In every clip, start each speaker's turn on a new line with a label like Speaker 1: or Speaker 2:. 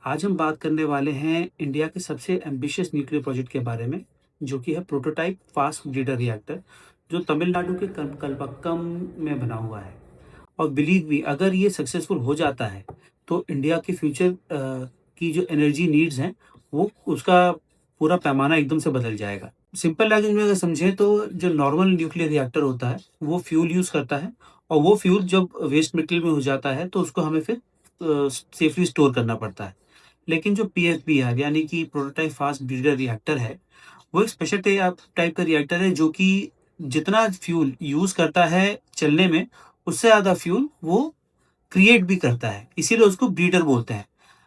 Speaker 1: आज हम बात करने वाले हैं इंडिया के सबसे एम्बिशियस न्यूक्लियर प्रोजेक्ट के बारे में, जो कि है प्रोटोटाइप फास्ट ब्रीडर रिएक्टर, जो तमिलनाडु के कलपक्कम में बना हुआ है। और बिलीव मी, अगर ये सक्सेसफुल हो जाता है, तो इंडिया के फ्यूचर की जो एनर्जी नीड्स हैं, वो उसका पूरा पैमाना एकदम से बदल जाएगा। सिंपल लैंग्वेज में अगर समझें तो जो नॉर्मल न्यूक्लियर रिएक्टर होता है, वो फ्यूल यूज़ करता है और वो फ्यूल जब वेस्ट मटेरियल में हो जाता है, तो उसको हमें फिर सेफली स्टोर करना पड़ता है। लेकिन जो पीएफबीआर यानी कि प्रोटोटाइप फास्ट ब्रीडर रिएक्टर है, वो एक स्पेशल टाइप का रिएक्टर है जो कि जितना फ्यूल यूज़ करता है चलने में, उससे ज़्यादा फ्यूल वो क्रिएट भी करता है, इसीलिए उसको ब्रीडर बोलते हैं।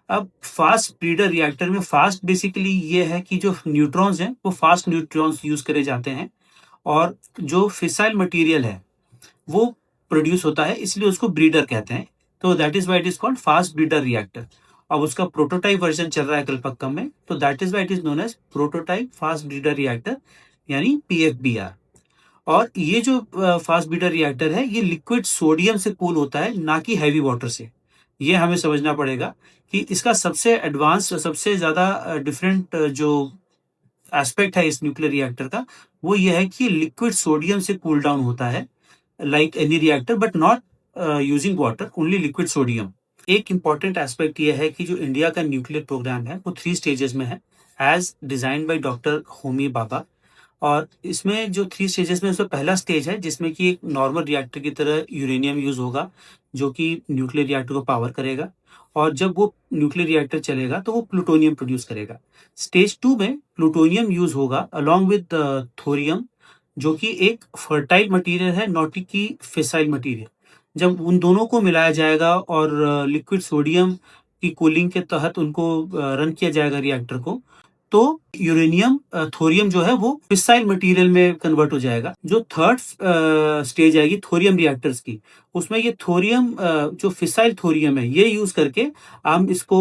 Speaker 1: अब फास्ट ब्रीडर रिएक्टर में फास्ट बेसिकली ये है कि जो न्यूट्रॉन्स हैं, वो फास्ट न्यूट्रॉन्स यूज़ करे जाते हैं और जो फिसाइल मटेरियल है, वो प्रोड्यूस होता है, इसलिए उसको ब्रीडर कहते हैं। तो that is why it is called fast breeder reactor. अब उसका प्रोटोटाइप वर्ज़न चल रहा है कलपक्कम में, तो that is why it is known as prototype fast breeder reactor यानी पीएफबीआर। और ये जो फास्ट ब्रीडर रिएक्टर है, ये लिक्विड सोडियम से कूल होता है, ना कि हैवी वाटर से। ये हमें समझना पड़ेगा कि इसका सबसे एडवांस, सबसे ज़्यादा डिफरेंट जो एस्पेक्ट है इस न्यूक्लियर रिएक्टर का, वो ये है कि लिक्विड सोडियम से कूल डाउन होता है, like any reactor but not using water, only liquid sodium। एक इम्पॉर्टेंट एस्पेक्ट ये है कि जो इंडिया का न्यूक्लियर प्रोग्राम है, वो 3 स्टेजेस में है, as design by doctor Homi Bhabha. और इसमें जो 3 स्टेजेस में, उसमें पहला स्टेज है जिसमें कि एक नॉर्मल रिएक्टर की तरह यूरेनियम यूज़ होगा, जो कि न्यूक्लियर रिएक्टर को पावर करेगा। और जब वो न्यूक्लियर रिएक्टर चलेगा, तो वो प्लूटोनियम प्रोड्यूस करेगा। स्टेज 2 में प्लूटोनियम यूज़ होगा अलोंग विद थोरियम, जो कि एक फर्टाइल मटेरियल है, नॉट कि फिसाइल मटेरियल। जब उन दोनों को मिलाया जाएगा और लिक्विड सोडियम की कूलिंग के तहत उनको रन किया जाएगा रिएक्टर को, तो यूरेनियम थोरियम जो है वो फिसाइल मटेरियल में कन्वर्ट हो जाएगा। जो थर्ड स्टेज आएगी थोरियम रिएक्टर्स की, उसमें ये थोरियम जो फिसाइल थोरियम है, ये यूज़ करके हम इसको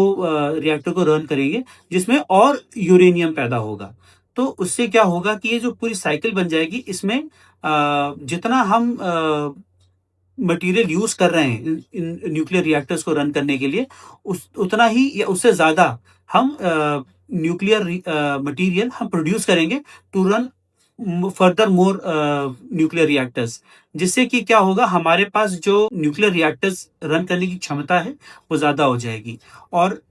Speaker 1: रिएक्टर को रन करेंगे, जिसमें और यूरेनियम पैदा होगा। तो उससे क्या होगा कि ये जो पूरी साइकिल बन जाएगी, इसमें जितना हम मटेरियल यूज़ कर रहे हैं इन न्यूक्लियर रिएक्टर्स को रन करने के लिए, उस उतना ही या उससे ज़्यादा हम न्यूक्लियर मटेरियल हम प्रोड्यूस करेंगे to run further more nuclear reactors. जिससे कि क्या होगा, हमारे पास जो न्यूक्लियर रिएक्टर्स रन करने की क्षमता है, वो ज़्यादा हो जाएगी। और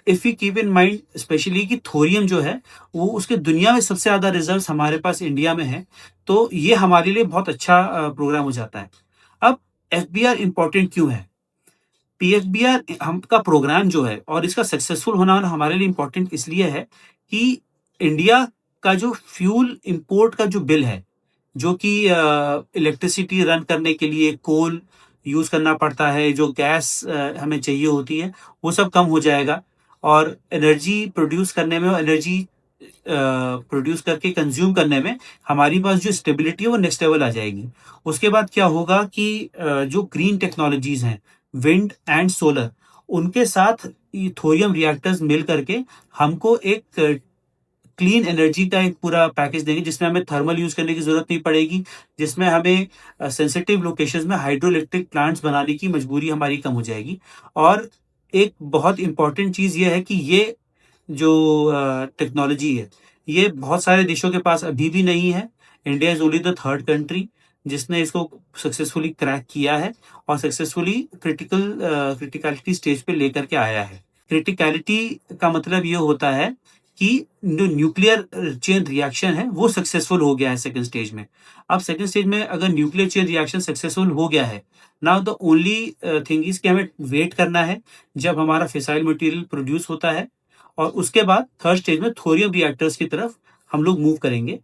Speaker 1: if we keep in mind specially कि थोरियम जो है, वो उसके दुनिया में सबसे ज़्यादा रिजर्व्स हमारे पास इंडिया में है, तो ये हमारे लिए बहुत अच्छा प्रोग्राम हो जाता है। अब एफबीआर इम्पोर्टेंट क्यों है? पीएफबीआर हम का प्रोग्राम जो है और इसका सक्सेसफुल होना हमारे लिए इम्पोर्टेंट इसलिए है कि इंडिया का जो फ्यूल इंपोर्ट का जो बिल है, जो कि इलेक्ट्रिसिटी रन करने के लिए कोल यूज़ करना पड़ता है, जो गैस हमें चाहिए होती है, वो सब कम हो जाएगा। और एनर्जी प्रोड्यूस करने में, एनर्जी प्रोड्यूस करके कंज्यूम करने में हमारी पास जो स्टेबिलिटी है, वो नेक्स्ट लेवल आ जाएगी। उसके बाद क्या होगा कि जो ग्रीन टेक्नोलॉजीज़ हैं, विंड एंड सोलर, उनके साथ ये थोरियम रिएक्टर्स मिल करके हमको एक क्लीन एनर्जी का एक पूरा पैकेज देंगे, जिसमें हमें थर्मल यूज़ करने की ज़रूरत नहीं पड़ेगी, जिसमें हमें सेंसिटिव लोकेशंस में हाइड्रो इलेक्ट्रिक प्लांट्स बनाने की मजबूरी हमारी कम हो जाएगी। और एक बहुत इम्पोर्टेंट चीज़ ये है कि ये जो टेक्नोलॉजी है, ये बहुत सारे देशों के पास अभी भी नहीं है। India is only the third country जिसने इसको सक्सेसफुली क्रैक किया है और सक्सेसफुली क्रिटिकलिटी स्टेज पे लेकर के आया है। क्रिटिकलिटी का मतलब ये होता है कि जो न्यूक्लियर चेन रिएक्शन है, वो सक्सेसफुल हो गया है सेकंड स्टेज में। अब सेकंड स्टेज में अगर न्यूक्लियर चेन रिएक्शन सक्सेसफुल हो गया है, now the only thing is कि हमें वेट करना है जब हमारा फिसाइल मटेरियल प्रोड्यूस होता है, और उसके बाद थर्ड स्टेज में थोरियम रिएक्टर्स की तरफ हम लोग मूव करेंगे।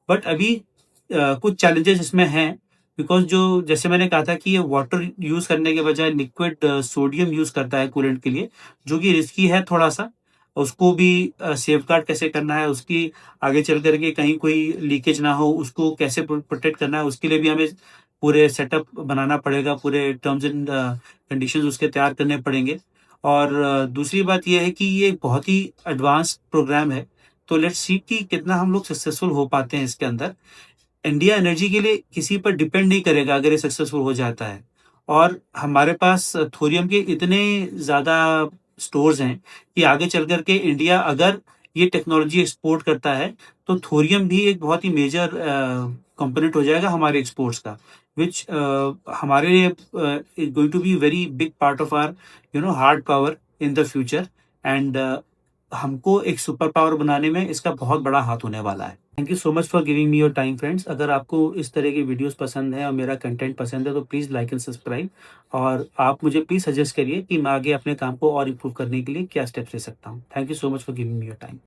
Speaker 1: बट अभी कुछ चैलेंजेस इसमें हैं, बिकॉज़ जो जैसे मैंने कहा था कि ये वाटर यूज़ करने के बजाय लिक्विड सोडियम यूज़ करता है कूलेंट के लिए, जो कि रिस्की है थोड़ा-सा। उसको भी सेफगार्ड कैसे करना है, उसकी आगे चल कर के कहीं कोई लीकेज ना हो, उसको कैसे प्रोटेक्ट करना है, उसके लिए भी हमें पूरे सेटअप बनाना पड़ेगा, पूरे टर्म्स एंड कंडीशंस उसके तैयार करने पड़ेंगे। और दूसरी बात ये है कि ये बहुत ही एडवांस प्रोग्राम है, तो लेट्स सी कि कितना हम लोग सक्सेसफुल हो पाते हैं इसके अंदर। इंडिया एनर्जी के लिए किसी पर डिपेंड नहीं करेगा अगर ये सक्सेसफुल हो जाता है। और हमारे पास थोरियम के इतने ज़्यादा स्टोर्स हैं कि आगे चल कर के इंडिया अगर ये टेक्नोलॉजी एक्सपोर्ट करता है, तो थोरियम भी एक बहुत ही मेजर कंपोनेंट हो जाएगा हमारे एक्सपोर्ट्स का, व्हिच हमारे लिए is going to be very big part of our hard power in the future and हमको एक सुपर पावर बनाने में इसका बहुत बड़ा हाथ होने वाला है। Thank you so much for giving me your time friends. अगर आपको इस तरह की वीडियोज़ पसंद है और मेरा कंटेंट पसंद है तो प्लीज़ लाइक एंड सब्सक्राइब, और आप मुझे प्लीज़ सजेस्ट करिए कि मैं आगे अपने काम को और इम्प्रूव करने के लिए क्या स्टेप्स ले सकता हूँ। Thank you so much for giving me your time.